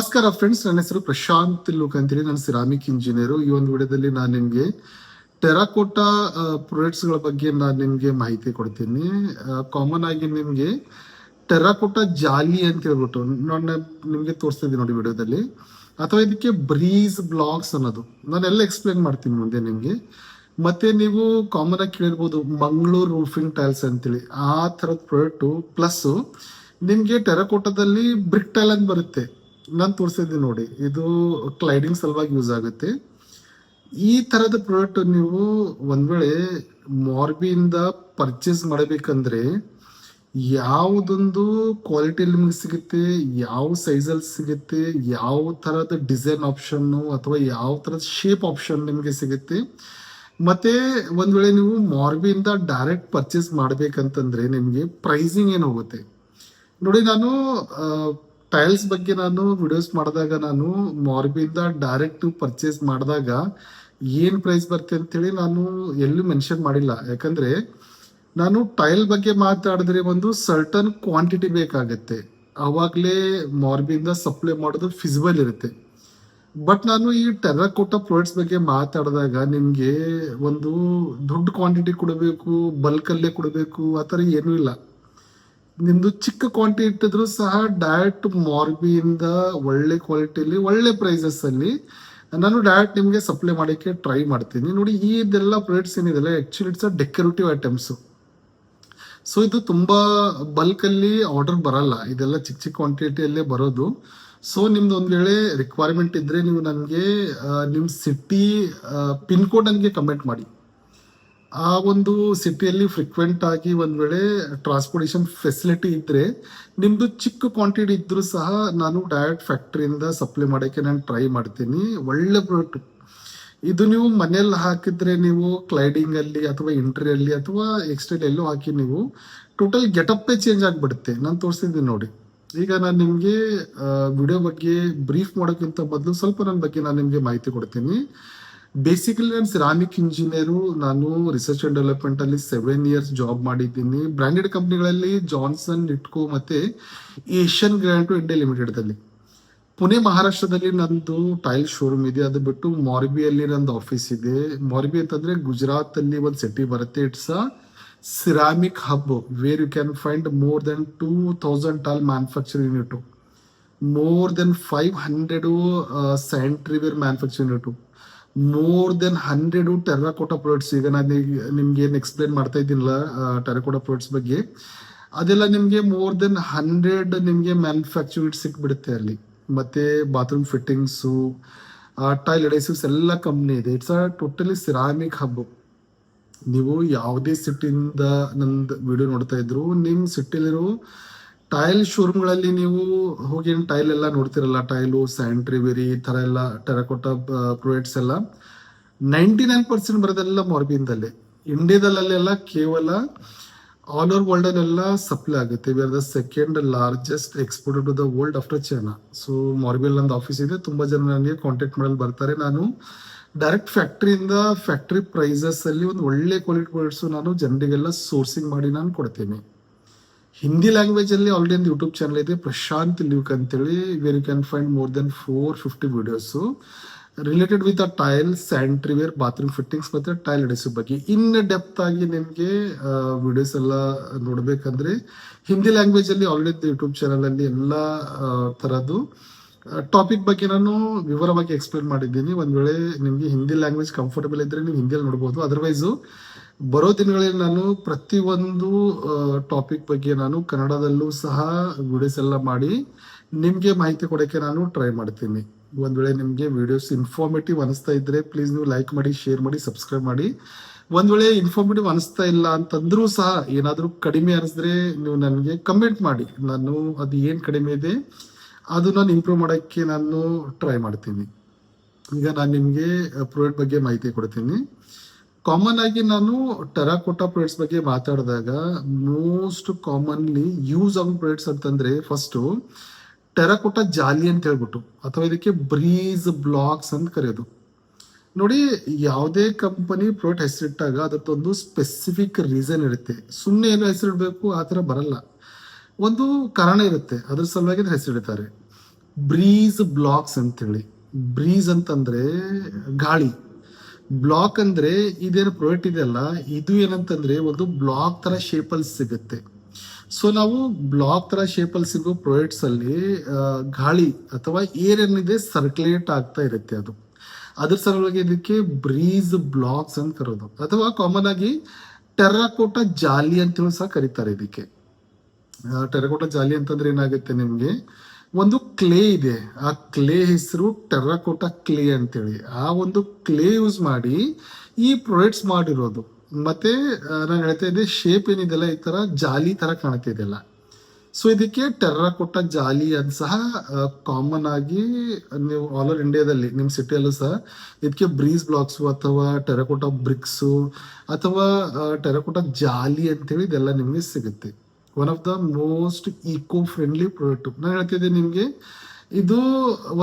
ನಮಸ್ಕಾರ ಫ್ರೆಂಡ್ಸ್, ನನ್ನ ಹೆಸರು ಪ್ರಶಾಂತ್ ಲೂಕ್ ಅಂತೇಳಿ. ನಾನು ಸಿರಾಮಿಕ್ ಇಂಜಿನಿಯರ್. ಈ ಒಂದು ವಿಡಿಯೋದಲ್ಲಿ ನಾನು ನಿಮಗೆ ಟೆರಾಕೋಟಾ ಪ್ರಾಡಕ್ಟ್ಸ್ ಗಳ ಬಗ್ಗೆ ನಾನು ನಿಮಗೆ ಮಾಹಿತಿ ಕೊಡ್ತೀನಿ. ಕಾಮನ್ ಆಗಿ ನಿಮಗೆ ಟೆರಾಕೋಟಾ ಜಾಲಿ ಅಂತ ಹೇಳ್ಬಿಟ್ಟು ನಾನು ನಿಮಗೆ ತೋರಿಸ್ತಿದ್ದೀನಿ ನೋಡಿ ವಿಡಿಯೋದಲ್ಲಿ, ಅಥವಾ ಇದಕ್ಕೆ ಬ್ರೀಸ್ ಬ್ಲಾಕ್ಸ್ ಅನ್ನೋದು ನಾನೆಲ್ಲ ಎಕ್ಸ್ಪ್ಲೇನ್ ಮಾಡ್ತೀನಿ ಮುಂದೆ ನಿಮಗೆ. ಮತ್ತೆ ನೀವು ಕಾಮನ್ ಆಗಿ ಕೇಳಿರ್ಬೋದು ಮಂಗಳೂರು ರೂಫಿಂಗ್ ಟೈಲ್ಸ್ ಅಂತೇಳಿ, ಆ ಥರದ ಪ್ರಾಡಕ್ಟು ಪ್ಲಸ್ ನಿಮಗೆ ಟೆರಾಕೋಟಾದಲ್ಲಿ ಬ್ರಿಕ್ ಟೈಲ್ ಅಂತ ಬರುತ್ತೆ. ನಾನು ತೋರಿಸಿದ್ದೀನಿ ನೋಡಿ, ಇದು ಕ್ಲೈಡಿಂಗ್ ಸಲುವಾಗಿ ಯೂಸ್ ಆಗುತ್ತೆ. ಈ ತರದ ಪ್ರಾಡಕ್ಟ್ ನೀವು ಒಂದ್ ವೇಳೆ ಮಾರ್ಬಿಯಿಂದ ಪರ್ಚೇಸ್ ಮಾಡಬೇಕಂದ್ರೆ ಯಾವುದೊಂದು ಕ್ವಾಲಿಟಿ ನಿಮಗೆ ಸಿಗುತ್ತೆ, ಯಾವ ಸೈಜಲ್ಲಿ ಸಿಗುತ್ತೆ, ಯಾವ ತರದ ಡಿಸೈನ್ ಆಪ್ಷನ್ ಅಥವಾ ಯಾವ ತರದ ಶೇಪ್ ಆಪ್ಷನ್ ನಿಮಗೆ ಸಿಗುತ್ತೆ. ಮತ್ತೆ ಒಂದ್ ವೇಳೆ ನೀವು ಮಾರ್ಬಿಯಿಂದ ಡೈರೆಕ್ಟ್ ಪರ್ಚೇಸ್ ಮಾಡ್ಬೇಕಂತಂದ್ರೆ ನಿಮಗೆ ಪ್ರೈಸಿಂಗ್ ಏನು ಹೋಗುತ್ತೆ ನೋಡಿ. ನಾನು ಟೈಲ್ಸ್ ಬಗ್ಗೆ ನಾನು ವಿಡಿಯೋಸ್ ಮಾಡಿದಾಗ ನಾನು ಮಾರ್ಬಿಯಿಂದ ಡೈರೆಕ್ಟ್ ಪರ್ಚೇಸ್ ಮಾಡಿದಾಗ ಏನ್ ಪ್ರೈಸ್ ಬರುತ್ತೆ ಅಂತೇಳಿ ನಾನು ಎಲ್ಲೂ ಮೆನ್ಷನ್ ಮಾಡಿಲ್ಲ. ಯಾಕಂದ್ರೆ ನಾನು ಟೈಲ್ ಬಗ್ಗೆ ಮಾತಾಡಿದ್ರೆ ಒಂದು ಸರ್ಟನ್ ಕ್ವಾಂಟಿಟಿ ಬೇಕಾಗತ್ತೆ, ಅವಾಗಲೇ ಮಾರ್ಬಿಯಿಂದ ಸಪ್ಲೈ ಮಾಡೋದು ಫಿಸಿಬಲ್ ಇರುತ್ತೆ. ಬಟ್ ನಾನು ಈ ಟೆರಾಕೋಟಾ ಪ್ರಾಡಕ್ಟ್ಸ್ ಬಗ್ಗೆ ಮಾತಾಡಿದಾಗ ನಿಮ್ಗೆ ಒಂದು ದೊಡ್ಡ ಕ್ವಾಂಟಿಟಿ ಕೊಡಬೇಕು, ಬಲ್ಕಲ್ಲೇ ಕೊಡಬೇಕು, ಆ ಥರ ಏನೂ ಇಲ್ಲ. ನಿಮ್ದು ಚಿಕ್ಕ ಕ್ವಾಂಟಿಟಿ ಇಟ್ಟಿದ್ರು ಸಹ ಡೈರೆಕ್ಟ್ ಮಾರ್ಬಿಯಿಂದ ಒಳ್ಳೆ ಕ್ವಾಲಿಟಿಯಲ್ಲಿ ಒಳ್ಳೆ ಪ್ರೈಸಸ್ ಅಲ್ಲಿ ನಾನು ಡೈರೆಕ್ಟ್ ನಿಮಗೆ ಸಪ್ಲೈ ಮಾಡೋಕ್ಕೆ ಟ್ರೈ ಮಾಡ್ತೀನಿ ನೋಡಿ. ಇದೆಲ್ಲ ಪ್ರಾಡಕ್ಟ್ಸ್ ಏನಿದೆ actually it's a decorative items. So ಇದು ತುಂಬಾ ಬಲ್ಕ್ ಅಲ್ಲಿ ಆರ್ಡರ್ ಬರಲ್ಲ, ಇದೆಲ್ಲ ಚಿಕ್ಕ ಚಿಕ್ಕ ಕ್ವಾಂಟಿಟಿಯಲ್ಲೇ ಬರೋದು. ಸೊ ನಿಮ್ದು ಒಂದ್ ವೇಳೆ ರಿಕ್ವೈರ್ಮೆಂಟ್ ಇದ್ರೆ ನೀವು ನನಗೆ ನಿಮ್ಮ ಸಿಟಿ ಪಿನ್ ಕೋಡ್ ನನಗೆ ಕಮೆಂಟ್ ಮಾಡಿ. ಆ ಒಂದು ಸಿಟಿಯಲ್ಲಿ ಫ್ರೀಕ್ವೆಂಟ್ ಆಗಿ ಒಂದ್ ವೇಳೆ ಟ್ರಾನ್ಸ್ಪೋರ್ಟೇಷನ್ ಫೆಸಿಲಿಟಿ ಇದ್ರೆ ನಿಮ್ದು ಚಿಕ್ಕ ಕ್ವಾಂಟಿಟಿ ಇದ್ರೂ ಸಹ ನಾನು ಡೈರೆಕ್ಟ್ ಫ್ಯಾಕ್ಟ್ರಿಯಿಂದ ಸಪ್ಲೈ ಮಾಡೋಕ್ಕೆ ನಾನು ಟ್ರೈ ಮಾಡ್ತೀನಿ. ಒಳ್ಳೆ ಪ್ರಾಡಕ್ಟ್ ಇದು. ನೀವು ಮನೆಯಲ್ಲಿ ಹಾಕಿದ್ರೆ ನೀವು ಕ್ಲೈಡಿಂಗ್ ಅಲ್ಲಿ ಅಥವಾ ಇಂಟೀರಿಯಲ್ಲಿ ಅಥವಾ ಎಕ್ಸ್ಟೈಲ್ ಎಲ್ಲೋ ಹಾಕಿ ನೀವು ಟೋಟಲ್ ಗೆಟಪ್ಪೇ ಚೇಂಜ್ ಆಗಿಬಿಡುತ್ತೆ. ನಾನು ತೋರಿಸಿದ್ದೀನಿ ನೋಡಿ. ಈಗ ನಾನು ನಿಮಗೆ ವಿಡಿಯೋ ಬಗ್ಗೆ ಬ್ರೀಫ್ ಮಾಡೋಕ್ಕಿಂತ ಮೊದಲು ಸ್ವಲ್ಪ ನನ್ನ ಬಗ್ಗೆ ನಾನು ನಿಮಗೆ ಮಾಹಿತಿ ಕೊಡ್ತೀನಿ. ಬೇಸಿಕಲಿ ನಾನು ಸಿರಾಮಿಕ್ ಇಂಜಿನಿಯರು. ನಾನು ರಿಸರ್ಚ್ ಅಂಡ್ ಡೆವಲಪ್ಮೆಂಟ್ ಅಲ್ಲಿ 7 ಇಯರ್ಸ್ ಜಾಬ್ ಮಾಡಿದ್ದೀನಿ. ಬ್ರಾಂಡೆಡ್ ಕಂಪ್ನಿಗಳಲ್ಲಿ ಜಾನ್ಸನ್, ಇಟ್ಕೋ ಮತ್ತೆ ಏಷ್ಯನ್ ಗ್ರ್ಯಾಂಡ್ ಇಂಡಿಯಾ ಲಿಮಿಟೆಡ್ ಅಲ್ಲಿ. ಪುಣೆ ಮಹಾರಾಷ್ಟ್ರದಲ್ಲಿ ನಂದು ಟೈಲ್ ಶೋರೂಮ್ ಇದೆ. ಅದು ಬಿಟ್ಟು ಮಾರ್ಬಿಯಲ್ಲಿ ನಂದು ಆಫೀಸ್ ಇದೆ. ಮಾರ್ಬಿ ಅಂತಂದ್ರೆ ಗುಜರಾತ್ ಅಲ್ಲಿ ಒಂದು ಸಿಟಿ ಬರುತ್ತೆ. It's a ceramic hub where you can find more than 2000 tile manufacturing unit, more than 500 sanitary ware manufacturing unit, more than 100 terracotta products. ಈಗ ನಾನು ನಿಮ್ಗೆ ಏನು ಎಕ್ಸ್ಪ್ಲೇನ್ ಮಾಡ್ತಾ ಇದ್ದೀನಲ್ಲ ಟೆರಾಕೋಟಾ ಪ್ರಾಡಕ್ಟ್ಸ್ ಬಗ್ಗೆ, ಅದೆಲ್ಲ ನಿಮ್ಗೆ ಮೋರ್ ದೆನ್ 100 ನಿಮ್ಗೆ ಮ್ಯಾನುಫ್ಯಾಕ್ಚರಿಂಗ್ ಸಿಕ್ಬಿಡುತ್ತೆ ಅಲ್ಲಿ. ಮತ್ತೆ ಬಾತ್ರೂಮ್ ಫಿಟ್ಟಿಂಗ್ಸು, ಟೈಲ್ ಅಡೇಸಿವ್ಸ್ ಎಲ್ಲ ಕಂಪ್ನಿ ಇದೆ. It's a totally ceramic hub. ನೀವು ಯಾವುದೇ ಸಿಟಿಯಿಂದ ನಂದು ವಿಡಿಯೋ ನೋಡ್ತಾ ಇದ್ರು, ನಿಮ್ಮ ಸಿಟಿಲಿರೋ ಟೈಲ್ ಶೋರೂಮ್ಗಳಲ್ಲಿ ನೀವು ಹೋಗಿ ಟೈಲ್ ಎಲ್ಲ ನೋಡ್ತಿರಲ್ಲ, ಟೈಲು, ಸ್ಯಾನಿಟರಿ ವೇರ್, ಈ ಥರ ಎಲ್ಲ ಟೆರಾಕೋಟಾ ಪ್ರಾಡಕ್ಟ್ಸ್ ಎಲ್ಲ 99% ಬರೋದೆಲ್ಲ ಮಾರ್ಬಿಯಿಂದಲೇ. ಇಂಡಿಯಾದಲ್ಲೆಲ್ಲ ಕೇವಲ ಆಲ್ ಓವರ್ ವರ್ಲ್ಡ್ ಅಲ್ಲೆಲ್ಲ ಸಪ್ಲೈ ಆಗುತ್ತೆ. We are the second largest exporter to the world after China. So ಮಾರ್ಬಿಯಲ್ಲಿ ನಂದು ಆಫೀಸ್ ಇದೆ. ತುಂಬಾ ಜನ ನನಗೆ ಕಾಂಟ್ಯಾಕ್ಟ್ ಮಾಡಲು ಬರ್ತಾರೆ. ನಾನು ಡೈರೆಕ್ಟ್ ಫ್ಯಾಕ್ಟ್ರಿಯಿಂದ ಫ್ಯಾಕ್ಟ್ರಿ ಪ್ರೈಸಸ್ ಅಲ್ಲಿ ಒಂದು ಒಳ್ಳೆ ಕ್ವಾಲಿಟಿ ಪ್ರಾಡಕ್ಟ್ಸ್ ನಾನು ಜನರಿಗೆಲ್ಲ ಸೋರ್ಸಿಂಗ್ ಮಾಡಿ ನಾನು ಕೊಡ್ತೇನೆ. ಹಿಂದಿ ಲ್ಯಾಂಗ್ವೇಜ್ ಅಲ್ಲಿ ಆಲ್ರೆಡಿ ಒಂದು ಯೂಟ್ಯೂಬ್ ಚಾನಲ್ ಇದೆ, ಪ್ರಶಾಂತ್ ಲ್ಯೂಕ್ ಅಂತೇಳಿ, where you can find more than 450 videos related with a tile, sanitary ware, bathroom fittings ಮತ್ತೆ ಟೈಲ್ ಅಡೇಸಿವ್ ಬಗ್ಗೆ ಇನ್ ಡೆಪ್ತ್ ಆಗಿ ನಿಮಗೆ ವಿಡಿಯೋಸ್ ಎಲ್ಲ ನೋಡ್ಬೇಕಂದ್ರೆ ಹಿಂದಿ ಲ್ಯಾಂಗ್ವೇಜ್ ಅಲ್ಲಿ ಆಲ್ರೆಡಿ ಯೂಟ್ಯೂಬ್ ಚಾನಲ್ ಅಲ್ಲಿ ಎಲ್ಲ ತರದ್ದು ಟಾಪಿಕ್ ಬಗ್ಗೆ ನಾನು ವಿವರವಾಗಿ ಎಕ್ಸ್ಪ್ಲೇನ್ ಮಾಡಿದ್ದೀನಿ. ಒಂದ್ ವೇಳೆ ನಿಮ್ಗೆ ಹಿಂದಿ ಲ್ಯಾಂಗ್ವೇಜ್ ಕಂಫರ್ಟಬಲ್ ಇದ್ರೆ ನೀವು ಹಿಂದಿಯಲ್ಲಿ ನೋಡ್ಬೋದು. ಅದರ್ವೈಸು ಬರೋ ದಿನಗಳಲ್ಲಿ ನಾನು ಪ್ರತಿಯೊಂದು ಟಾಪಿಕ್ ಬಗ್ಗೆ ನಾನು ಕನ್ನಡದಲ್ಲೂ ಸಹ ವಿಡಿಯೋಸ್ ಎಲ್ಲ ಮಾಡಿ ನಿಮ್ಗೆ ಮಾಹಿತಿ ಕೊಡೋಕ್ಕೆ ನಾನು ಟ್ರೈ ಮಾಡ್ತೀನಿ. ಒಂದ್ ವೇಳೆ ನಿಮ್ಗೆ ವಿಡಿಯೋಸ್ ಇನ್ಫಾರ್ಮೇಟಿವ್ ಅನಿಸ್ತಾ ಇದ್ರೆ ಪ್ಲೀಸ್ ನೀವು ಲೈಕ್ ಮಾಡಿ, ಶೇರ್ ಮಾಡಿ, ಸಬ್ಸ್ಕ್ರೈಬ್ ಮಾಡಿ. ಒಂದ್ ವೇಳೆ ಇನ್ಫಾರ್ಮೇಟಿವ್ ಅನಿಸ್ತಾ ಇಲ್ಲ ಅಂತಂದ್ರೂ ಸಹ ಏನಾದ್ರೂ ಕಡಿಮೆ ಅನಿಸಿದ್ರೆ ನೀವು ನನಗೆ ಕಮೆಂಟ್ ಮಾಡಿ. ನಾನು ಅದು ಏನ್ ಕಡಿಮೆ ಇದೆ ಅದು ನಾನು ಇಂಪ್ರೂವ್ ಮಾಡೋಕ್ಕೆ ನಾನು ಟ್ರೈ ಮಾಡ್ತೀನಿ. ಈಗ ನಾನು ನಿಮಗೆ ಪ್ರಾಡಕ್ಟ್ ಬಗ್ಗೆ ಮಾಹಿತಿ ಕೊಡ್ತೀನಿ. ಕಾಮನ್ ಆಗಿ ನಾನು ಟೆರಾಕೋಟಾ ಪ್ರಾಡಕ್ಟ್ಸ್ ಬಗ್ಗೆ ಮಾತಾಡಿದಾಗ ಮೋಸ್ಟ್ ಕಾಮನ್ಲಿ ಯೂಸ್ ಆಗೋ ಪ್ರಾಡಕ್ಟ್ಸ್ ಅಂತಂದ್ರೆ ಫಸ್ಟ್ ಟೆರಾಕೋಟಾ ಜಾಲಿ ಅಂತ ಹೇಳ್ಬಿಟ್ಟು, ಅಥವಾ ಇದಕ್ಕೆ ಬ್ರೀಸ್ ಬ್ಲಾಕ್ಸ್ ಅಂತ ಕರೆಯೋದು. ನೋಡಿ, ಯಾವುದೇ ಕಂಪನಿ ಪ್ರಾಡಕ್ಟ್ ಹೆಸರಿಟ್ಟಾಗ ಅದಕ್ಕೊಂದು ಸ್ಪೆಸಿಫಿಕ್ ರೀಸನ್ ಇರುತ್ತೆ. ಸುಮ್ಮನೆ ಏನೋ ಹೆಸರಿಡಬೇಕು ಆ ಥರ ಬರಲ್ಲ. ಒಂದು ಕಾರಣ ಇರುತ್ತೆ, ಅದ್ರ ಸಲುವಾಗಿ ಹೆಸರಿಡ್ತಾರೆ. ಬ್ರೀಸ್ ಬ್ಲಾಕ್ಸ್ ಅಂತೇಳಿ. ಬ್ರೀಸ್ ಅಂತಂದ್ರೆ ಗಾಳಿ, ಬ್ಲಾಕ್ ಅಂದ್ರೆ ಇದೇನು ಪ್ರಾಡಕ್ಟ್ ಇದೆಯಲ್ಲ, ಇದು ಏನಂತಂದ್ರೆ ಒಂದು ಬ್ಲಾಕ್ ತರ ಶೇಪ್ ಅಲ್ಲಿ ಸಿಗುತ್ತೆ. ಸೊ ನಾವು ಬ್ಲಾಕ್ ತರ ಶೇಪ್ ಅಲ್ಲಿ ಸಿಗೋ ಪ್ರಾಡಕ್ಟ್ಸ್ ಅಲ್ಲಿ ಗಾಳಿ ಅಥವಾ ಏರ್ ಏನಿದೆ ಸರ್ಕ್ಯುಲೇಟ್ ಆಗ್ತಾ ಇರುತ್ತೆ. ಅದು ಅದ್ರ ಸಲುವಾಗಿ ಇದಕ್ಕೆ ಬ್ರೀಸ್ ಬ್ಲಾಕ್ಸ್ ಅಂತ ಕರೋದು, ಅಥವಾ ಕಾಮನ್ ಆಗಿ ಟೆರ್ರಾಕೋಟ ಜಾಲಿ ಅಂತೇಳಿ ಸಹ ಕರೀತಾರೆ ಇದಕ್ಕೆ. ಟೆರಕೋಟ ಜಾಲಿ ಅಂತಂದ್ರೆ ಏನಾಗುತ್ತೆ, ನಿಮ್ಗೆ ಒಂದು ಕ್ಲೇ ಇದೆ, ಆ ಕ್ಲೇ ಹೆಸರು ಟೆರ್ರಾಕೋಟ ಕ್ಲೇ ಅಂತೇಳಿ. ಆ ಒಂದು ಕ್ಲೇ ಯೂಸ್ ಮಾಡಿ ಈ ಪ್ರಾಡಕ್ಟ್ಸ್ ಮಾಡಿರೋದು. ಮತ್ತೆ ನಾನು ಹೇಳ್ತಾ ಇದ್ದೆ, ಶೇಪ್ ಏನಿದೆಲ್ಲ ಈ ತರ ಜಾಲಿ ತರ ಕಾಣ್ತಿದೆಯಲ್ಲ, ಸೊ ಇದಕ್ಕೆ ಟೆರ್ರಾಕೋಟ ಜಾಲಿ ಅಂತ ಸಹ ಕಾಮನ್ ಆಗಿ ನೀವು ಆಲ್ ಓವರ್ ಇಂಡಿಯಾದಲ್ಲಿ ನಿಮ್ಮ ಸಿಟಿಯಲ್ಲೂ ಸಹ ಇದಕ್ಕೆ ಬ್ರೀಸ್ ಬ್ಲಾಕ್ಸ್ ಅಥವಾ ಟೆರಕೋಟ ಬ್ರಿಕ್ಸ್ ಅಥವಾ ಟೆರಕೋಟ ಜಾಲಿ ಅಂತೇಳಿ ಇದೆಲ್ಲ ನಿಮಗೆ ಸಿಗುತ್ತೆ. One of the most eco friendly product. ನಾನು ಹೇಳ್ತಿದ್ದೆ ನಿಮಗೆ, ಇದು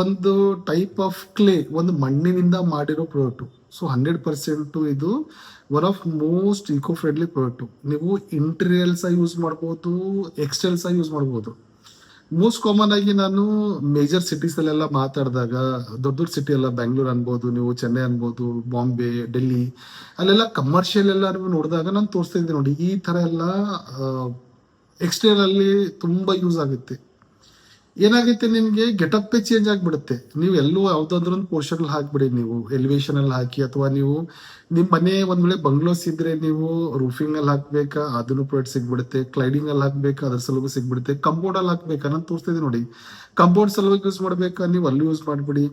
ಒಂದು ಟೈಪ್ ಆಫ್ ಕ್ಲೇ, ಒಂದು ಮಣ್ಣಿನಿಂದ ಮಾಡಿರೋ ಪ್ರಾಡಕ್ಟ್. ಸೊ 100% ಇದು one of most eco friendly product. ನೀವು ಇಂಟೀರಿಯರ್ ಸಹ ಯೂಸ್ ಮಾಡ್ಬೋದು, ಎಕ್ಸ್ಟರ್ನಲ್ ಸಹ ಯೂಸ್ ಮಾಡ್ಬೋದು. ಮೋಸ್ಟ್ ಕಾಮನ್ ಆಗಿ ನಾನು ಮೇಜರ್ ಸಿಟೀಸ್ ಅಲ್ಲೆಲ್ಲ ಮಾತಾಡಿದಾಗ, ದೊಡ್ಡ ದೊಡ್ಡ ಸಿಟಿ ಎಲ್ಲ ಬೆಂಗಳೂರು ಅನ್ಬೋದು, ನೀವು ಚೆನ್ನೈ ಅನ್ಬೋದು, ಬಾಂಬೆ, ಡೆಲ್ಲಿ, ಅಲ್ಲೆಲ್ಲ ಕಮರ್ಷಿಯಲ್ ಎಲ್ಲ ನೀವು ನೋಡಿದಾಗ ನಾನು ತೋರಿಸ್ತಾ ಇದ್ದೀನಿ ನೋಡಿ, ಈ ತರ ಎಲ್ಲ ಎಕ್ಸ್ಟೀರಿಯರ್ ಅಲ್ಲಿ ತುಂಬಾ ಯೂಸ್ ಆಗುತ್ತೆ. ಏನಾಗುತ್ತೆ, ನಿಮ್ಗೆ ಗೆಟಪ್ ಚೇಂಜ್ ಆಗಿಬಿಡುತ್ತೆ. ನೀವು ಎಲ್ಲೂ ಯಾವ್ದಾದ್ರು ಒಂದು ಪೋರ್ಷನ್ ಹಾಕ್ಬಿಡಿ, ನೀವು ಎಲಿವೇಶನ್ ಅಲ್ಲಿ ಹಾಕಿ, ಅಥವಾ ನೀವು ನಿಮ್ ಮನೆ ಒಂದ್ ವೇಳೆ ಬಂಗ್ಲೋಸ್ ಇದ್ರೆ ನೀವು ರೂಫಿಂಗ್ ಅಲ್ಲಿ ಹಾಕ್ಬೇಕಾ, ಅದನ್ನು ಪ್ರಾಡಕ್ಟ್ ಸಿಗ್ಬಿಡುತ್ತೆ. ಕ್ಲೈಡಿಂಗ್ ಅಲ್ಲಿ ಹಾಕ್ಬೇಕಾ, ಅದ್ರ ಸಲುವಾಗಿ ಸಿಗ್ಬಿಡುತ್ತೆ. ಕಂಪೌಂಡ್ ಅಲ್ಲಿ ಹಾಕ್ಬೇಕಾ, ನಾನು ತೋರಿಸ್ತಿದ್ದೀನಿ ನೋಡಿ, ಕಂಪೌಂಡ್ ಸಲುವಾಗಿ ಯೂಸ್ ಮಾಡ್ಬೇಕಾ, ನೀವು ಅಲ್ಲಿ ಯೂಸ್ ಮಾಡ್ಬಿಡಿ.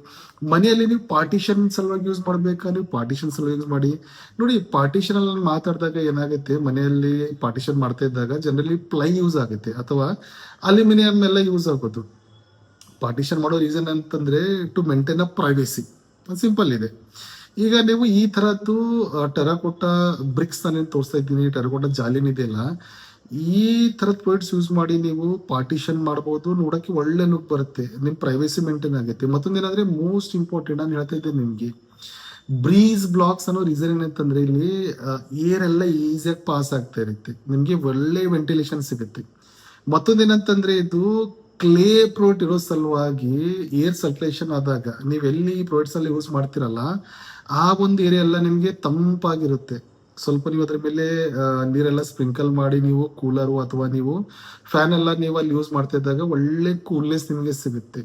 ಮನೆಯಲ್ಲಿ ನೀವು ಪಾರ್ಟಿಷನ್ ಸಲುವಾಗಿ ಯೂಸ್ ಮಾಡ್ಬೇಕಾ, ನೀವು ಪಾರ್ಟಿಷನ್ ಸಲುವಾಗಿ ಯೂಸ್ ಮಾಡಿ. ನೋಡಿ, ಪಾರ್ಟಿಷನ್ ಅಲ್ಲಿ ಮಾತಾಡಿದಾಗ ಏನಾಗುತ್ತೆ, ಮನೆಯಲ್ಲಿ ಪಾರ್ಟಿಷನ್ ಮಾಡ್ತಾ ಇದ್ದಾಗ ಜನರಲಿ ಪ್ಲೈ ಯೂಸ್ ಆಗುತ್ತೆ ಅಥವಾ ಅಲ್ಯೂಮಿನಿಯಂ ಎಲ್ಲ ಯೂಸ್ ಆಗೋದು. ಪಾರ್ಟಿಷನ್ ಮಾಡೋ ರೀಸನ್ ಅಂತಂದ್ರೆ to maintain a privacy, simple ಇದೆ. ಈಗ ನೀವು ಈ ತರದ್ದು ಟೆರಕೋಟ ಬ್ರಿಕ್ಸ್ ನಾನು ತೋರಿಸ್ತಾ ಇದ್ದೀನಿ, ಟೆರಕೋಟ ಜಾಲಿನ್ ಇದೆಯಲ್ಲ, ಈ ತರದ ಪ್ರಾಡಕ್ಟ್ಸ್ ಯೂಸ್ ಮಾಡಿ ನೀವು ಪಾರ್ಟಿಷನ್ ಮಾಡಬಹುದು. ನೋಡಕ್ಕೆ ಒಳ್ಳೆ ಲುಕ್ ಬರುತ್ತೆ, ನಿಮ್ ಪ್ರೈವೇಸಿ ಮೇಂಟೈನ್ ಆಗುತ್ತೆ. ಮತ್ತೊಂದೇನಂದ್ರೆ ಮೋಸ್ಟ್ ಇಂಪಾರ್ಟೆಂಟ್ ನಾನು ಹೇಳ್ತಾ ಇದ್ದೇನೆ ನಿಮ್ಗೆ, ಬ್ರೀಸ್ ಬ್ಲಾಕ್ಸ್ ಅನ್ನೋ ರೀಸನ್ ಏನಂತಂದ್ರೆ ಇಲ್ಲಿ ಏರ್ ಎಲ್ಲ ಈಸಿಯಾಗಿ ಪಾಸ್ ಆಗ್ತಾ ಇರುತ್ತೆ, ನಿಮ್ಗೆ ಒಳ್ಳೆ ವೆಂಟಿಲೇಷನ್ ಸಿಗುತ್ತೆ. ಮತ್ತೊಂದೇನಂತಂದ್ರೆ ಇದು ಕ್ಲೇ ಪ್ರಾಡಕ್ಟ್ ಇರೋ ಸಲುವಾಗಿ ಏರ್ ಸರ್ಕ್ಯುಲೇಷನ್ ಆದಾಗ ನೀವು ಎಲ್ಲಿ ಪ್ರಾಡಕ್ಟ್ಸ್ ಅಲ್ಲಿ ಯೂಸ್ ಮಾಡ್ತಿರಲ್ಲ, ಆ ಒಂದು ಏರಿಯಾ ಎಲ್ಲ ನಿಮ್ಗೆ ತಂಪಾಗಿರುತ್ತೆ. ಸ್ವಲ್ಪ ನೀವು ಅದ್ರ ಮೇಲೆ ನೀರೆಲ್ಲ ಸ್ಪ್ರಿಂಕಲ್ ಮಾಡಿ ನೀವು ಕೂಲರು ಅಥವಾ ನೀವು ಫ್ಯಾನ್ ಎಲ್ಲ ನೀವು ಅಲ್ಲಿ ಯೂಸ್ ಮಾಡ್ತಾ ಇದ್ದಾಗ ಒಳ್ಳೆ ಕೂಲ್ನೆಸ್ ನಿಮಗೆ ಸಿಗುತ್ತೆ.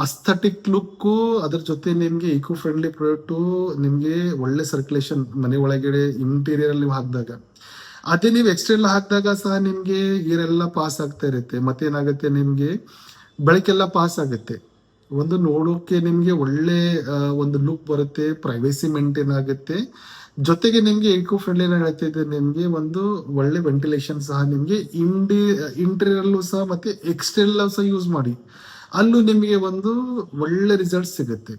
ಅಸ್ಥೆಟಿಕ್ ಲುಕ್, ಅದ್ರ ಜೊತೆ ನಿಮ್ಗೆ ಈಕೋ ಫ್ರೆಂಡ್ಲಿ ಪ್ರಾಡಕ್ಟ್, ನಿಮ್ಗೆ ಒಳ್ಳೆ ಸರ್ಕ್ಯುಲೇಷನ್ ಮನೆ ಒಳಗಡೆ ಇಂಟೀರಿಯರ್ ಅಲ್ಲಿ ನೀವು ಹಾಕಿದಾಗ. ಅದೇ ನೀವು ಎಕ್ಸ್ಟರ್ನಲ್ ಹಾಕಿದಾಗ ಸಹ ನಿಮ್ಗೆ ಏರೆಲ್ಲ ಪಾಸ್ ಆಗ್ತಾ ಇರುತ್ತೆ. ಮತ್ತೇನಾಗುತ್ತೆ, ನಿಮ್ಗೆ ಬೆಳಕೆಲ್ಲ ಪಾಸ್ ಆಗುತ್ತೆ. ಒಂದು ನೋಡೋಕೆ ನಿಮ್ಗೆ ಒಳ್ಳೆ ಒಂದು ಲುಕ್ ಬರುತ್ತೆ, ಪ್ರೈವೇಸಿ ಮೇಂಟೈನ್ ಆಗುತ್ತೆ. ಜೊತೆಗೆ ನಿಮ್ಗೆ ಈಕೋ ಫ್ರೆಂಡ್ಲಿ ಹೇಳ್ತಿದ್ದೆ, ನಿಮ್ಗೆ ಒಂದು ಒಳ್ಳೆ ವೆಂಟಿಲೇಷನ್ ಸಹ ನಿಮ್ಗೆ ಇಂಟೀರಿಯರ್ ಸಹ ಮತ್ತೆ ಎಕ್ಸ್ಟರ್ನಲ್ ಸಹ ಯೂಸ್ ಮಾಡಿ, ಅಲ್ಲೂ ನಿಮಗೆ ಒಂದು ಒಳ್ಳೆ ರಿಸಲ್ಟ್ ಸಿಗುತ್ತೆ.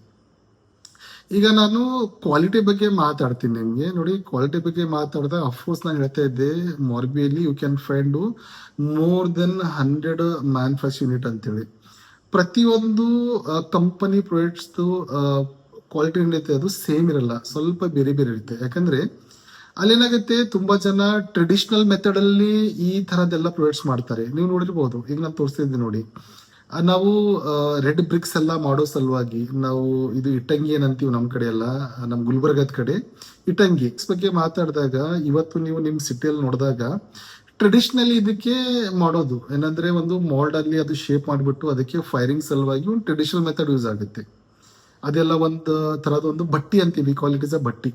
ಈಗ ನಾನು ಕ್ವಾಲಿಟಿ ಬಗ್ಗೆ ಮಾತಾಡ್ತೀನಿ ನಿಮ್ಗೆ. ನೋಡಿ, ಕ್ವಾಲಿಟಿ ಬಗ್ಗೆ ಮಾತಾಡಿದಾಗ ಅಫ್ಕೋರ್ಸ್ ನಾನು ಹೇಳ್ತಾ ಇದ್ದೆ, ಮಾರ್ಬಿಯಲ್ಲಿ you can find more than 100 manufacture unit ಅಂತೇಳಿ. ಪ್ರತಿಯೊಂದು ಕಂಪನಿ ಪ್ರಾಡಕ್ಟ್ಸ್ ಕ್ವಾಲಿಟಿ ಏನಿರುತ್ತೆ ಅದು ಸೇಮ್ ಇರಲ್ಲ, ಸ್ವಲ್ಪ ಬೇರೆ ಬೇರೆ ಇರುತ್ತೆ. ಯಾಕಂದ್ರೆ ಅಲ್ಲೇನಾಗುತ್ತೆ, ತುಂಬಾ ಜನ ಟ್ರೆಡಿಷನಲ್ ಮೆಥಡ್ ಅಲ್ಲಿ ಈ ತರದೆಲ್ಲ ಪ್ರಾಡಕ್ಟ್ಸ್ ಮಾಡ್ತಾರೆ. ನೀವು ನೋಡಿರ್ಬೋದು, ಈಗ ನಾನು ತೋರಿಸ್ತಿದ್ದೆ ನೋಡಿ, ನಾವು ರೆಡ್ ಬ್ರಿಕ್ಸ್ ಎಲ್ಲ ಮಾಡೋ ಸಲುವಾಗಿ ನಾವು ಇದು ಇಟ್ಟಂಗಿ ಏನಂತೀವಿ ನಮ್ಮ ಕಡೆ ಎಲ್ಲ, ನಮ್ಮ ಗುಲ್ಬರ್ಗದ ಕಡೆ ಇಟ್ಟಂಗಿ ಬಗ್ಗೆ ಮಾತಾಡಿದಾಗ, ಇವತ್ತು ನೀವು ನಿಮ್ಮ ಸಿಟಿಯಲ್ಲಿ ನೋಡಿದಾಗ ಟ್ರೆಡಿಷನಲಿ ಇದಕ್ಕೆ ಮಾಡೋದು ಏನಂದ್ರೆ, ಒಂದು ಮೋಲ್ಡ್ ಅಲ್ಲಿ ಅದು ಶೇಪ್ ಮಾಡಿಬಿಟ್ಟು ಅದಕ್ಕೆ ಫೈರಿಂಗ್ ಸಲುವಾಗಿ ಒಂದು ಟ್ರೆಡಿಷನಲ್ ಮೆಥಡ್ ಯೂಸ್ ಆಗುತ್ತೆ. ಅದೆಲ್ಲ ಒಂದು ತರದ ಒಂದು ಬಟ್ಟಿ ಅಂತೀವಿ, ಕ್ವಾಲಿಟೀಸ್ ಬಟ್ಟಿ.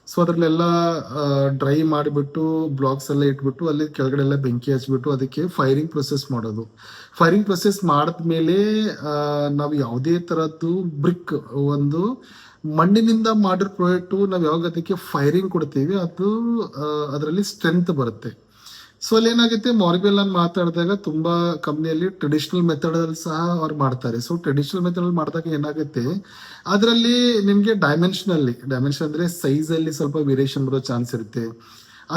ಸೊ ಅದ್ರಲ್ಲೆಲ್ಲ ಡ್ರೈ ಮಾಡಿಬಿಟ್ಟು ಬ್ಲಾಕ್ಸ್ ಎಲ್ಲ ಇಟ್ಬಿಟ್ಟು ಅಲ್ಲಿ ಕೆಳಗಡೆ ಎಲ್ಲ ಬೆಂಕಿ ಹಚ್ಬಿಟ್ಟು ಅದಕ್ಕೆ ಫೈರಿಂಗ್ ಪ್ರೊಸೆಸ್ ಮಾಡೋದು. ಫೈರಿಂಗ್ ಪ್ರೊಸೆಸ್ ಮಾಡಿದ್ಮೇಲೆ ನಾವು ಯಾವುದೇ ತರದ್ದು ಬ್ರಿಕ್, ಒಂದು ಮಣ್ಣಿನಿಂದ ಮಾಡಿರೋ ಪ್ರಾಡಕ್ಟ್ ನಾವು ಯಾವಾಗ ಅದಕ್ಕೆ ಫೈರಿಂಗ್ ಕೊಡ್ತೀವಿ, ಅದು ಅದರಲ್ಲಿ ಸ್ಟ್ರೆಂತ್ ಬರುತ್ತೆ. ಸೊ ಅಲ್ಲಿ ಏನಾಗುತ್ತೆ, ಮಾರ್ಬಲ್ ನಾನು ಮಾತಾಡಿದಾಗ ತುಂಬಾ ಕಂಪ್ನಿಯಲ್ಲಿ ಟ್ರೆಡಿಷನಲ್ ಮೆಥಡ್ ಅಲ್ಲಿ ಸಹ ಅವ್ರು ಮಾಡ್ತಾರೆ. ಸೊ ಟ್ರೆಡಿಷನಲ್ ಮೆಥಡ್ ಅಲ್ಲಿ ಮಾಡಿದಾಗ ಏನಾಗುತ್ತೆ, ಅದರಲ್ಲಿ ನಿಮ್ಗೆ ಡೈಮೆನ್ಷನ್ ಅಂದ್ರೆ ಸೈಜ್ ಅಲ್ಲಿ ಸ್ವಲ್ಪ ವೇರಿಯೇಷನ್ ಬರೋ ಚಾನ್ಸ್ ಇರುತ್ತೆ.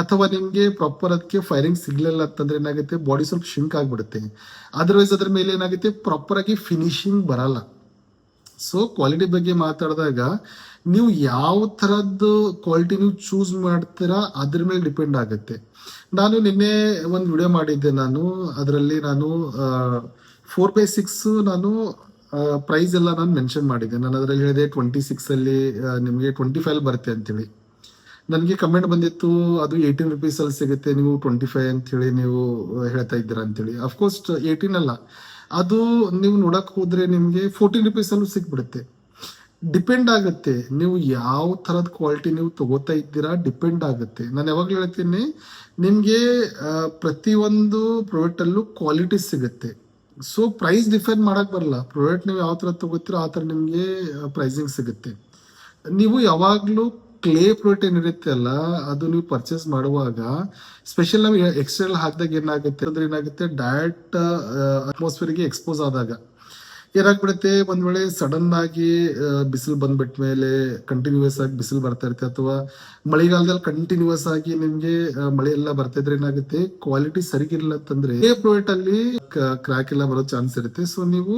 ಅಥವಾ ನಿಮ್ಗೆ ಪ್ರಾಪರ್ ಅದಕ್ಕೆ ಫೈರಿಂಗ್ ಸಿಗ್ಲಿಲ್ಲ ಅಂತಂದ್ರೆ ಏನಾಗುತ್ತೆ, ಬಾಡಿ ಸ್ವಲ್ಪ ಶಿಂಕ್ ಆಗ್ಬಿಡುತ್ತೆ. ಅದರ್ವೈಸ್ ಅದ್ರ ಮೇಲೆ ಏನಾಗುತ್ತೆ, ಪ್ರಾಪರ್ ಆಗಿ ಫಿನಿಶಿಂಗ್ ಬರಲ್ಲ. ಸೊ ಕ್ವಾಲಿಟಿ ಬಗ್ಗೆ ಮಾತಾಡಿದಾಗ ನೀವು ಯಾವ ತರದ್ದು ಕ್ವಾಲಿಟಿ ನೀವು ಚೂಸ್ ಮಾಡ್ತೀರಾ ಅದ್ರ ಮೇಲೆ ಡಿಪೆಂಡ್ ಆಗುತ್ತೆ. ನಾನು ನಿನ್ನೆ ಒಂದು ವಿಡಿಯೋ ಮಾಡಿದ್ದೆ, ನಾನು ಅದರಲ್ಲಿ ನಾನು 4x6 ನಾನು ಪ್ರೈಸ್ ಎಲ್ಲ ನಾನು ಮೆನ್ಷನ್ ಮಾಡಿದ್ದೆ. ನಾನು ಅದರಲ್ಲಿ ಹೇಳಿದೆ 26 ಅಲ್ಲಿ ನಿಮಗೆ 25 ಬರುತ್ತೆ ಅಂತೇಳಿ. ನನಗೆ ಕಮೆಂಟ್ ಬಂದಿತ್ತು ಅದು 18 ರುಪೀಸ್ ಅಲ್ಲಿ ಸಿಗುತ್ತೆ, ನೀವು 25 ಅಂತ ಹೇಳಿ ನೀವು ಹೇಳ್ತಾ ಇದ್ದೀರಾ ಅಂತೇಳಿ. ಅಫ್ಕೋರ್ಸ್ 18 ಅಲ್ಲ, ಅದು ನೀವು ನೋಡಕ್ ಹೋದ್ರೆ ನಿಮ್ಗೆ 14 ರುಪೀಸ್ ಅಲ್ಲೂ ಸಿಕ್ಬಿಡುತ್ತೆ. ಡಿಪೆಂಡ್ ಆಗುತ್ತೆ ನೀವು ಯಾವ ತರದ ಕ್ವಾಲಿಟಿ ನೀವು ತಗೋತಾ ಇದ್ದೀರಾ, ಡಿಪೆಂಡ್ ಆಗುತ್ತೆ. ನಾನು ಯಾವಾಗ್ಲೂ ಹೇಳ್ತೀನಿ ನಿಮ್ಗೆ ಪ್ರತಿಯೊಂದು ಪ್ರಾಡಕ್ಟ್ ಅಲ್ಲೂ ಕ್ವಾಲಿಟಿ ಸಿಗುತ್ತೆ. ಸೊ ಪ್ರೈಸ್ ಡಿಫೈನ್ ಮಾಡಕ್ ಬರಲ್ಲ. ಪ್ರಾಡಕ್ಟ್ ನೀವು ಯಾವ ತರ ತಗೋತೀರೋ ಆ ತರ ನಿಮ್ಗೆ ಪ್ರೈಸಿಂಗ್ ಸಿಗುತ್ತೆ. ನೀವು ಯಾವಾಗ್ಲೂ ಕ್ಲೇ ಪ್ರಾಡಕ್ಟ್ ಏನಿರುತ್ತೆ ಅಲ್ಲ, ಅದು ನೀವು ಪರ್ಚೇಸ್ ಮಾಡುವಾಗ ಸ್ಪೆಷಲ್ ನಾವು ಎಕ್ಸ್ಟರ್ನಲ್ ಹಾಕಿದಾಗ ಏನಾಗುತ್ತೆ ಅಂದ್ರೆ ಏನಾಗುತ್ತೆ, ಡೈರೆಕ್ಟ್ ಅಟ್ಮಾಸ್ಫಿಯರ್ಗೆ ಎಕ್ಸ್ಪೋಸ್ ಆದಾಗ ಏನಾಗ್ಬಿಡುತ್ತೆ, ಒಂದ್ ವೇಳೆ ಸಡನ್ ಆಗಿ ಬಿಸಿಲು ಬಂದ್ಬಿಟ್ಟ ಮೇಲೆ ಕಂಟಿನ್ಯೂಸ್ ಆಗಿ ಬಿಸಿಲು ಬರ್ತಾ ಇರುತ್ತೆ, ಅಥವಾ ಮಳೆಗಾಲದಲ್ಲಿ ಕಂಟಿನ್ಯೂಸ್ ಆಗಿ ನಿಮ್ಗೆ ಮಳೆ ಎಲ್ಲ ಬರ್ತಾ ಇದ್ರೆ ಏನಾಗುತ್ತೆ, ಕ್ವಾಲಿಟಿ ಸರಿಗಿಲ್ಲ ಅಂತಂದ್ರೆ ಪ್ರಾಡಕ್ಟ್ ಅಲ್ಲಿ ಕ್ರ್ಯಾಕ್ ಎಲ್ಲ ಬರೋ ಚಾನ್ಸ್ ಇರುತ್ತೆ. ಸೊ ನೀವು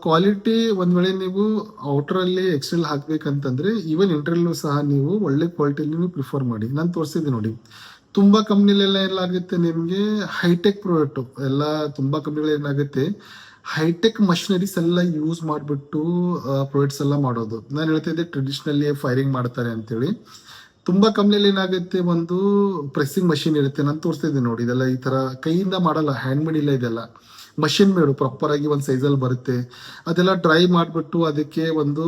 ಕ್ವಾಲಿಟಿ ಒಂದ್ ವೇಳೆ ನೀವು ಔಟರ್ ಅಲ್ಲಿ ಎಕ್ಸ್ಟರ್ನಲ್ ಹಾಕ್ಬೇಕಂತಂದ್ರೆ ಈವನ್ ಇಂಟರ್ನಲ್ ಸಹ ನೀವು ಒಳ್ಳೆ ಕ್ವಾಲಿಟಿಯಲ್ಲಿ ನೀವು ಪ್ರಿಫರ್ ಮಾಡಿ. ನಾನು ತೋರಿಸಿದ್ದೆ ನೋಡಿ, ತುಂಬಾ ಕಂಪ್ನಿಲೆಲ್ಲ ಏನಾಗುತ್ತೆ ನಿಮ್ಗೆ ಹೈಟೆಕ್ ಪ್ರಾಡಕ್ಟ್ ಎಲ್ಲ, ತುಂಬಾ ಕಂಪ್ನಿಗಳು ಏನಾಗುತ್ತೆ ಹೈಟೆಕ್ ಮಷಿನರೀಸ್ ಎಲ್ಲ ಯೂಸ್ ಮಾಡಿಬಿಟ್ಟು ಪ್ರಾಡಕ್ಟ್ಸ್ ಎಲ್ಲ ಮಾಡೋದು. ನಾನು ಹೇಳ್ತಾ ಇದ್ದೆ ಟ್ರೆಡಿಷನಲಿ ಫೈರಿಂಗ್ ಮಾಡ್ತಾರೆ ಅಂತೇಳಿ. ತುಂಬಾ ಕಂಪ್ನಿಯಲ್ಲಿ ಏನಾಗುತ್ತೆ, ಒಂದು ಪ್ರೆಸ್ಸಿಂಗ್ ಮಷಿನ್ ಇರುತ್ತೆ. ನಾನು ತೋರಿಸ್ತಾ ಇದ್ದೆ ನೋಡಿ, ಇದೆಲ್ಲ ಈ ತರ ಕೈಯಿಂದ ಮಾಡಲ್ಲ, ಹ್ಯಾಂಡ್ ಮೇಡ್ ಇಲ್ಲ, ಇದೆಲ್ಲ ಮಷಿನ್ ಮೇಡು ಪ್ರಾಪರ್ ಆಗಿ ಒಂದು ಸೈಜಲ್ಲಿ ಬರುತ್ತೆ. ಅದೆಲ್ಲ ಡ್ರೈ ಮಾಡಿಬಿಟ್ಟು ಅದಕ್ಕೆ ಒಂದು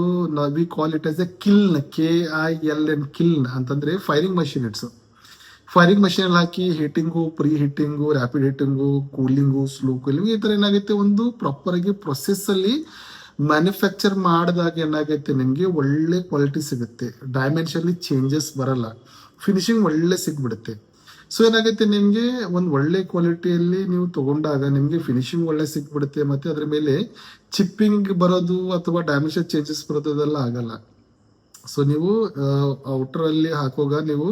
we call it as a kiln, KILN kiln ಅಂತಂದ್ರೆ firing machine. It's firing machine ಹಾಕಿ heating, preheating, rapid heating, cooling, slow cooling, ಈ ತರ ಏನಾಗುತ್ತೆ ಒಂದು ಪ್ರಾಪರ್ ಆಗಿ ಪ್ರೊಸೆಸ್ ಅಲ್ಲಿ ಮ್ಯಾನುಫ್ಯಾಕ್ಚರ್ ಮಾಡಿದಾಗ ಏನಾಗುತ್ತೆ ನಿಮ್ಗೆ ಒಳ್ಳೆ ಕ್ವಾಲಿಟಿ ಸಿಗುತ್ತೆ. ಡೈಮೆನ್ಷನ್ಲಿ ಚೇಂಜಸ್ ಬರಲ್ಲ, ಫಿನಿಶಿಂಗ್ ಒಳ್ಳೆ ಸಿಗ್ಬಿಡುತ್ತೆ. ಸೊ ಏನಾಗುತ್ತೆ ನಿಮ್ಗೆ ಒಂದು ಒಳ್ಳೆ ಕ್ವಾಲಿಟಿಯಲ್ಲಿ ನೀವು ತಗೊಂಡಾಗ ನಿಮ್ಗೆ ಫಿನಿಶಿಂಗ್ ಒಳ್ಳೆ ಸಿಕ್ಬಿಡುತ್ತೆ, ಮತ್ತೆ ಅದ್ರ ಮೇಲೆ ಚಿಪ್ಪಿಂಗ್ ಬರೋದು ಅಥವಾ ಡ್ಯಾಮೇಜ್ ಚೇಂಜಸ್ ಬರೋದು ಅದೆಲ್ಲ ಆಗಲ್ಲ. ಸೊ ನೀವು ಔಟರ್ ಅಲ್ಲಿ ಹಾಕುವಾಗ ನೀವು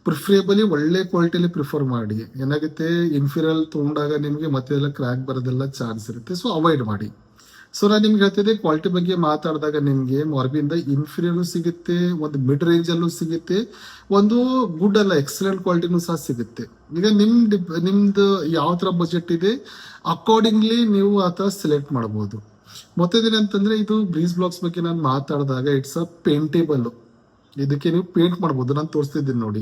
ಪ್ರಿಫರೇಬಲಿ ಒಳ್ಳೆ ಕ್ವಾಲಿಟಿಯಲ್ಲಿ ಪ್ರಿಫರ್ ಮಾಡಿ. ಏನಾಗುತ್ತೆ ಇನ್ಫೀರಿಯರ್ ತಗೊಂಡಾಗ ನಿಮ್ಗೆ ಮತ್ತೆ ಎಲ್ಲ ಕ್ರ್ಯಾಕ್ ಬರೋದೆಲ್ಲ ಚಾನ್ಸ್ ಇರುತ್ತೆ. ಸೊ ಅವಾಯ್ಡ್ ಮಾಡಿ. ಸೊ ನಾನು ನಿಮ್ಗೆ ಹೇಳ್ತಿದ್ದೆ ಕ್ವಾಲಿಟಿ ಬಗ್ಗೆ ಮಾತಾಡಿದಾಗ ನಿಮ್ಗೆ ಮಾರ್ಬಿಯಿಂದ ಇನ್ಫೀರಿಯರ್ ಸಿಗುತ್ತೆ, ಒಂದು ಮಿಡ್ ರೇಂಜ್ ಅಲ್ಲೂ ಸಿಗುತ್ತೆ, ಒಂದು ಗುಡ್ ಅಲ್ಲ ಎಕ್ಸಲೆಂಟ್ ಕ್ವಾಲಿಟಿನೂ ಸಹ ಸಿಗುತ್ತೆ. ಈಗ ನಿಮ್ದು ಯಾವ ತರ ಬಜೆಟ್ ಇದೆ ಅಕಾರ್ಡಿಂಗ್ಲಿ ನೀವು ಆ ತರ ಸೆಲೆಕ್ಟ್ ಮಾಡಬಹುದು. ಮತ್ತೇನಂತಂದ್ರೆ ಇದು ಬ್ರೀಸ್ ಬ್ಲಾಕ್ಸ್ ಬಗ್ಗೆ ನಾನು ಮಾತಾಡಿದಾಗ ಇಟ್ಸ್ ಅ ಪೇಂಟೇಬಲ್. ಇದಕ್ಕೆ ನೀವು ಪೇಂಟ್ ಮಾಡ್ಬೋದು. ನಾನು ತೋರಿಸ್ತಿದ್ದೀನಿ ನೋಡಿ,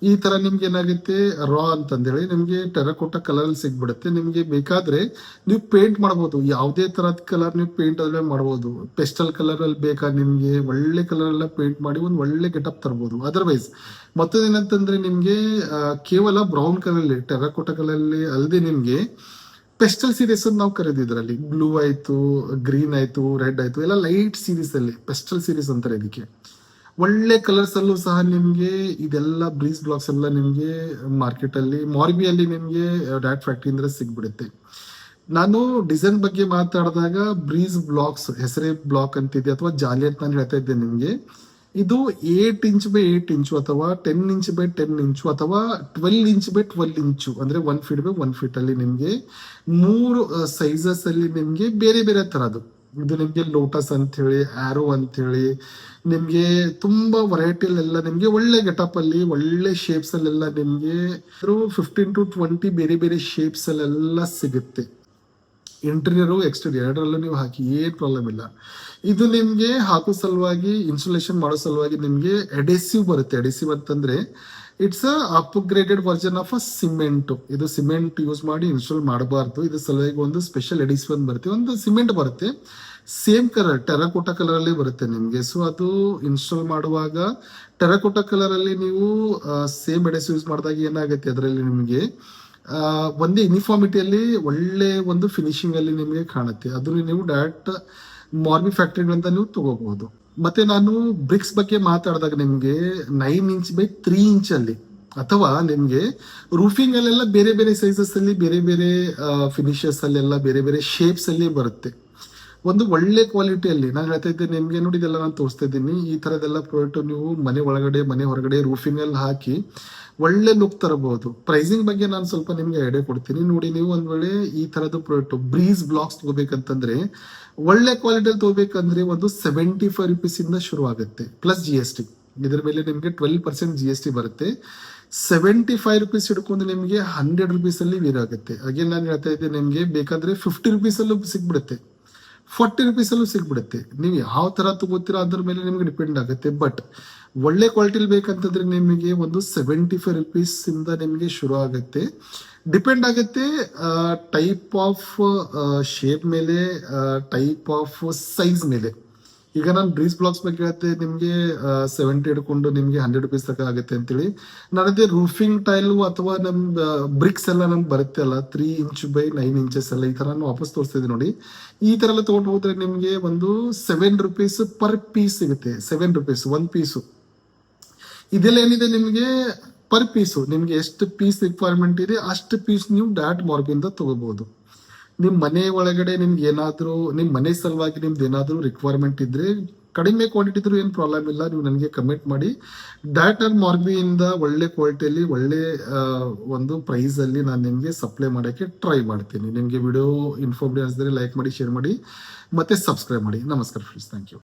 ಈ ತರ ನಿಮ್ಗೆ ಏನಾಗುತ್ತೆ ರಾ ಅಂತಂದೇಳಿ ನಿಮ್ಗೆ ಟೆರಕೋಟಾ ಕಲರ್ ಅಲ್ಲಿ ಸಿಗ್ಬಿಡುತ್ತೆ. ನಿಮ್ಗೆ ಬೇಕಾದ್ರೆ ನೀವು ಪೇಂಟ್ ಮಾಡ್ಬೋದು, ಯಾವುದೇ ತರದ್ ಕಲರ್ ನೀವು ಪೇಂಟ್ ಅಲ್ಲೇ ಮಾಡ್ಬೋದು. ಪೆಸ್ಟಲ್ ಕಲರ್ ಅಲ್ಲಿ ಬೇಕಾ ನಿಮ್ಗೆ ಒಳ್ಳೆ ಕಲರ್ ಎಲ್ಲ ಪೇಂಟ್ ಮಾಡಿ ಒಂದು ಒಳ್ಳೆ ಗೆಟಪ್ ತರಬಹುದು. ಅದರ್ವೈಸ್ ಮತ್ತೇನಂತಂದ್ರೆ ನಿಮ್ಗೆ ಕೇವಲ ಬ್ರೌನ್ ಕಲರ್ ಅಲ್ಲಿ ಟೆರಕೋಟಾ ಕಲರ್ ಅಲ್ಲಿ ಅಲ್ಲದೆ ನಿಮ್ಗೆ ಪೆಸ್ಟಲ್ ಸೀರೀಸ್ ಅಂತ ನಾವು ಕರೆದಿದ್ರಲ್ಲಿ ಬ್ಲೂ ಆಯ್ತು, ಗ್ರೀನ್ ಆಯ್ತು, ರೆಡ್ ಆಯ್ತು, ಎಲ್ಲ ಲೈಟ್ ಸೀರೀಸ್ ಅಲ್ಲಿ ಪೆಸ್ಟಲ್ ಸೀರೀಸ್ ಅಂತಾರೆ ಇದಕ್ಕೆ. ಒಳ್ಳೆ ಕಲರ್ಸ್ ಅಲ್ಲೂ ಸಹ ನಿಮ್ಗೆ ಇದೆಲ್ಲ ಬ್ರೀಸ್ ಬ್ಲಾಕ್ಸ್ ಎಲ್ಲ ನಿಮ್ಗೆ ಮಾರ್ಕೆಟ್ ಅಲ್ಲಿ ಮಾರ್ಬಿಯಲ್ಲಿ ನಿಮ್ಗೆ ಡೈರೆಕ್ಟ್ ಫ್ಯಾಕ್ಟ್ರಿ ಇಂದ ಸಿಗ್ಬಿಡುತ್ತೆ. ನಾನು ಡಿಸೈನ್ ಬಗ್ಗೆ ಮಾತಾಡಿದಾಗ ಬ್ರೀಸ್ ಬ್ಲಾಕ್ಸ್ ಹೆಸರೇ ಬ್ಲಾಕ್ ಅಂತಿದೆ ಅಥವಾ ಜಾಲಿ ಅಂತ ನಾನು ಹೇಳ್ತಾ ಇದ್ದೆ ನಿಮ್ಗೆ. ಇದು 8 ಇಂಚ್ ಬೈ 8 ಇಂಚು ಅಥವಾ 10 ಇಂಚ್ ಬೈ 10 ಇಂಚು ಅಥವಾ 12 ಇಂಚ್ ಬೈ 12 ಇಂಚು ಅಂದ್ರೆ 1 ಫೀಟ್ ಬೈ 1 ಫೀಟ್ ಅಲ್ಲಿ ನಿಮ್ಗೆ 3 ಸೈಜಸ್ ಅಲ್ಲಿ ನಿಮ್ಗೆ ಬೇರೆ ಬೇರೆ ತರದು. ಇದು ನಿಮ್ಗೆ ಲೋಟಸ್ ಅಂತ ಹೇಳಿ, ಆರೋ ಅಂತ ಹೇಳಿ, ನಿಮ್ಗೆ ತುಂಬಾ ವೆರೈಟಿಲೆಲ್ಲ ನಿಮ್ಗೆ ಒಳ್ಳೆ ಗೆಟಪ್ ಅಲ್ಲಿ ಒಳ್ಳೆ ಶೇಪ್ಸ್ ಅಲ್ಲೆಲ್ಲ ನಿಮ್ಗೆ 15 to 20 ಬೇರೆ ಬೇರೆ ಶೇಪ್ಸ್ ಅಲ್ಲೆಲ್ಲ ಸಿಗುತ್ತೆ. ಇಂಟೀರಿಯರು ಎಕ್ಸ್ಟೀರಿಯರ್ ಎರಡರಲ್ಲೂ ನೀವು ಹಾಕಿ ಏನ್ ಪ್ರಾಬ್ಲಮ್ ಇಲ್ಲ. ಇದು ನಿಮ್ಗೆ ಹಾಕೋ ಸಲುವಾಗಿ ಇನ್ಸುಲೇಷನ್ ಮಾಡೋ ಸಲುವಾಗಿ ನಿಮ್ಗೆ ಎಡೆಸಿವ್ ಬರುತ್ತೆ. ಎಡೆಸಿವ್ ಅಂತಂದ್ರೆ it's upgraded version of a cement. ಇದು ಸಿಮೆಂಟ್ ಯೂಸ್ ಮಾಡಿ ಇನ್ಸ್ಟಾಲ್ ಮಾಡಬಾರ್ದು. ಇದು ಸಲುವಾಗಿ ಒಂದು ಸ್ಪೆಷಲ್ ಎಡಿಸಿವ್ ಅಂತ ಬರುತ್ತೆ, ಒಂದು ಸಿಮೆಂಟ್ ಬರುತ್ತೆ ಸೇಮ್ ಕಲರ್ ಟೆರಕೋಟಾ ಕಲರ್ ಅಲ್ಲಿ ಬರುತ್ತೆ ನಿಮ್ಗೆ. ಸೊ ಅದು ಇನ್ಸ್ಟಾಲ್ ಮಾಡುವಾಗ ಟೆರಕೋಟಾ ಕಲರ್ ಅಲ್ಲಿ ನೀವು ಸೇಮ್ ಎಡೆಸಿವ್ ಯೂಸ್ ಮಾಡಿದಾಗ ಏನಾಗುತ್ತೆ ಅದರಲ್ಲಿ ನಿಮ್ಗೆ ಒಂದೇ ಯೂನಿಫಾರ್ಮಿಟಿಯಲ್ಲಿ ಒಳ್ಳೆ ಒಂದು ಫಿನಿಶಿಂಗ್ ಅಲ್ಲಿ ನಿಮಗೆ ಕಾಣುತ್ತೆ. ಅದನ್ನು ನೀವು ಡೈರೆಕ್ಟ್ ಮಾರ್ಬಿ ಫ್ಯಾಕ್ಟರಿಗಳಿಂದ ನೀವು ತಗೋಬಹುದು. ಮತ್ತೆ ನಾನು ಬ್ರಿಕ್ಸ್ ಬಗ್ಗೆ ಮಾತಾಡಿದಾಗ ನಿಮ್ಗೆ 9 ಇಂಚ್ ಬೈ 3 ಇಂಚ್ ಅಲ್ಲಿ ಅಥವಾ ನಿಮ್ಗೆ ರೂಫಿಂಗ್ ಅಲ್ಲೆಲ್ಲ ಬೇರೆ ಬೇರೆ ಸೈಜಸ್ ಅಲ್ಲಿ ಬೇರೆ ಬೇರೆ ಫಿನಿಶಸ್ ಅಲ್ಲೆಲ್ಲ ಬೇರೆ ಬೇರೆ ಶೇಪ್ಸ್ ಅಲ್ಲಿ ಬರುತ್ತೆ. ಒಂದು ಒಳ್ಳೆ ಕ್ವಾಲಿಟಿಯಲ್ಲಿ ನಾನು ಹೇಳ್ತಾ ಇದ್ದೇನೆ ನಿಮ್ಗೆ ನೋಡಿ, ಇದೆಲ್ಲ ನಾನು ತೋರಿಸ್ತಾ ಇದ್ದೀನಿ. ಈ ತರದೆಲ್ಲ ಪ್ರಾಡಕ್ಟ್ ನೀವು ಮನೆ ಒಳಗಡೆ ಮನೆ ಹೊರಗಡೆ ರೂಫಿಂಗ್ ಅಲ್ಲಿ ಹಾಕಿ ಒಳ್ಳೆ ಲುಕ್ ತರಬಹುದು. ಪ್ರೈಸಿಂಗ್ ಬಗ್ಗೆ ನಾನು ಸ್ವಲ್ಪ ನಿಮ್ಗೆ ಐಡಿಯಾ ಕೊಡ್ತೀನಿ ನೋಡಿ. ನೀವು ಒಂದ್ ವೇಳೆ ಈ ತರದ ಪ್ರಾಡಕ್ಟ್ ಬ್ರೀಸ್ ಬ್ಲಾಕ್ಸ್ ತಗೋಬೇಕಂತಂದ್ರೆ ಒಳ್ಳೆ ಕ್ವಾಲಿಟಿಯಲ್ಲಿ ತಗೋಬೇಕಂದ್ರೆ ಒಂದು 75 ರುಪೀಸ್ ಇಂದ ಶುರು ಆಗುತ್ತೆ ಪ್ಲಸ್ GST. ಇದ್ರ ಮೇಲೆ ನಿಮ್ಗೆ 12% GST ಬರುತ್ತೆ. 75 ರುಪೀಸ್ ಹಿಡ್ಕೊಂಡು ನಿಮ್ಗೆ 100 ರುಪೀಸ್ ಅಲ್ಲಿ ವೀರ್ ಆಗುತ್ತೆ. ಹಾಗೆ ನಾನು ಹೇಳ್ತಾ ಇದ್ದೆ ನಿಮ್ಗೆ ಬೇಕಾದ್ರೆ 50 ರುಪೀಸ್ ಅಲ್ಲೂ ಸಿಗ್ಬಿಡುತ್ತೆ. ₹40 ಅಲ್ಲೂ ಸಿಗ್ಬಿಡುತ್ತೆ. ನೀವು ಯಾವ ತರ ತಗೋತೀರಾ ಅದ್ರ ಮೇಲೆ ನಿಮ್ಗೆ ಡಿಪೆಂಡ್ ಆಗುತ್ತೆ. ಬಟ್ ಒಳ್ಳೆ ಕ್ವಾಲಿಟಿಲಿ ಬೇಕಂತಂದ್ರೆ ನಿಮಗೆ ಒಂದು ₹75 ಇಂದ ನಿಮಗೆ ಶುರು ಆಗುತ್ತೆ. ಡಿಪೆಂಡ್ ಆಗುತ್ತೆ ಟೈಪ್ ಆಫ್ ಶೇಪ್ ಮೇಲೆ, ಟೈಪ್ ಆಫ್ ಸೈಜ್ ಮೇಲೆ. ಈಗ ನಾನು ಬ್ರೀಸ್ ಬ್ಲಾಕ್ಸ್ ಬಗ್ಗೆ ಹೇಳ್ತೆ, ನಿಮಗೆ 70 ಹಿಡ್ಕೊಂಡು ನಿಮಗೆ ₹100 ತನಕ ಆಗುತ್ತೆ ಅಂತೇಳಿ. ನಾನದೇ ರೂಫಿಂಗ್ ಟೈಲ್ ಅಥವಾ ನಮ್ ಬ್ರಿಕ್ಸ್ ಎಲ್ಲ ನಮ್ಗೆ ಬರುತ್ತೆ ಅಲ್ಲ, 3 ಇಂಚ್ ಬೈ 9 ಇಂಚಸ್ ಎಲ್ಲ, ಈ ತರ ನಾನು ವಾಪಸ್ ತೋರಿಸ್ತಿದ್ದೆ ನೋಡಿ. ಈ ತರ ಎಲ್ಲ ತಗೊಂಡು ಹೋದ್ರೆ ನಿಮಗೆ ಒಂದು ₹7 ಪರ್ ಪೀಸ್ ಸಿಗುತ್ತೆ. ₹7 1 ಪೀಸು. ಇದೆಲ್ಲ ಏನಿದೆ ನಿಮಗೆ ಪರ್ ಪೀಸು, ನಿಮ್ಗೆ ಎಷ್ಟು ಪೀಸ್ ರಿಕ್ವೈರ್ಮೆಂಟ್ ಇದೆ ಅಷ್ಟು ಪೀಸ್ ನೀವು ಡಾಟ್ ಮಾರ್ಬಿಂದ ತಗೋಬಹುದು. ನಿಮ್ ಮನೆ ಒಳಗಡೆ ನಿಮ್ಗೆ ಏನಾದ್ರು ನಿಮ್ ಮನೆ ಸಲುವಾಗಿ ನಿಮ್ದು ಏನಾದ್ರು ರಿಕ್ವೈರ್ಮೆಂಟ್ ಇದ್ರೆ, ಕಡಿಮೆ ಕ್ವಾಂಟಿಟಿ ಇದ್ರೂ ಏನು ಪ್ರಾಬ್ಲಮ್ ಇಲ್ಲ, ನೀವು ನನಗೆ ಕಮೆಂಟ್ ಮಾಡಿ. ಡಾಟ್ ಅಂಡ್ ಮಾರ್ಬಿಯಿಂದ ಒಳ್ಳೆ ಕ್ವಾಲಿಟಿಯಲ್ಲಿ ಒಳ್ಳೆ ಒಂದು ಪ್ರೈಸ್ ಅಲ್ಲಿ ನಾನು ನಿಮ್ಗೆ ಸಪ್ಲೈ ಮಾಡೋಕ್ಕೆ ಟ್ರೈ ಮಾಡ್ತೀನಿ. ನಿಮ್ಗೆ ವಿಡಿಯೋ ಇನ್ಫಾರ್ಮೇಟಿವ್ ಅನಿಸಿದ್ರೆ ಲೈಕ್ ಮಾಡಿ, ಶೇರ್ ಮಾಡಿ, ಮತ್ತೆ ಸಬ್ಸ್ಕ್ರೈಬ್ ಮಾಡಿ. ನಮಸ್ಕಾರ ಫ್ರೆಂಡ್ಸ್, ಥ್ಯಾಂಕ್ ಯು.